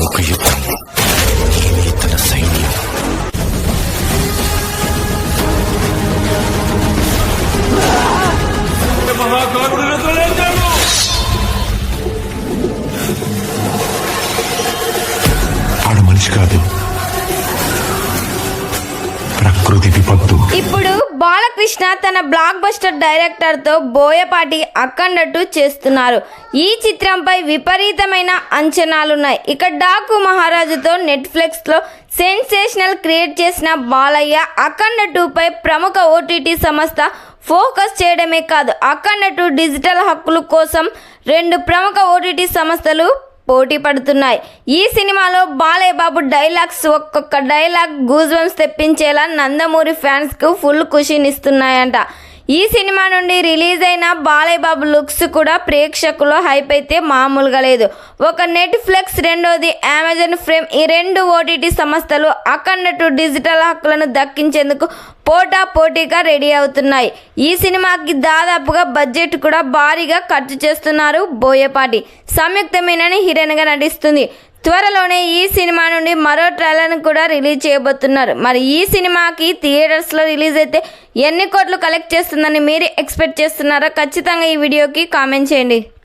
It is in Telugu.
ఇదొక యుద్ధం, నేను ఇతన సైన్యం. ఆడు మనిషి కాదు, ప్రకృతి విపత్తు. ఇప్పుడు బాలకృష్ణ తన బ్లాక్ బస్టర్ డైరెక్టర్ తో బోయపాటి అక్కన్నట్టు చేస్తున్నారు. ఈ చిత్రంపై విపరీతమైన అంచనాలున్నాయి. ఇక డాకు మహారాజుతో నెట్ఫ్లిక్స్ లో సెన్సేషనల్ క్రియేట్ చేసిన బాలయ్య అఖండ 2 పై ప్రముఖ ఓటీటీ సంస్థ ఫోకస్ చేయడమే కాదు, అఖండ 2 డిజిటల్ హక్కుల కోసం 2 ప్రముఖ ఓటీటీ సంస్థలు పోటీ పడుతున్నాయి. ఈ సినిమాలో బాలయ్య బాబు డైలాగ్స్ ఒక్కొక్క డైలాగ్ గూజ్ బంప్స్ తెప్పించేలా నందమూరి ఫ్యాన్స్ కు ఫుల్ ఖుషీనిస్తున్నాయంట. ఈ సినిమా నుండి రిలీజ్ అయిన బాలయ్య బాబు లుక్స్ కూడా ప్రేక్షకులు హైప్ అయితే మామూలుగా లేదు. ఒక నెట్ఫ్లిక్స్, రెండోది అమెజాన్ ప్రైమ్, ఈ 2 ఓటీటీ సంస్థలు అఖండ 2 డిజిటల్ హక్కులను దక్కించేందుకు పోటాపోటీగా రెడీ అవుతున్నాయి. ఈ సినిమాకి దాదాపుగా బడ్జెట్ కూడా భారీగా ఖర్చు చేస్తున్నారు బోయపాటి. సంయుక్తమేనని హీరోయిన్గా నటిస్తుంది. త్వరలోనే ఈ సినిమా నుండి మరో ట్రైలర్ను కూడా రిలీజ్ చేయబోతున్నారు. మరి ఈ సినిమాకి థియేటర్స్లో రిలీజ్ అయితే ఎన్ని కోట్లు కలెక్ట్ చేస్తుందని మీరు ఎక్స్పెక్ట్ చేస్తున్నారో ఖచ్చితంగా ఈ వీడియోకి కామెంట్ చేయండి.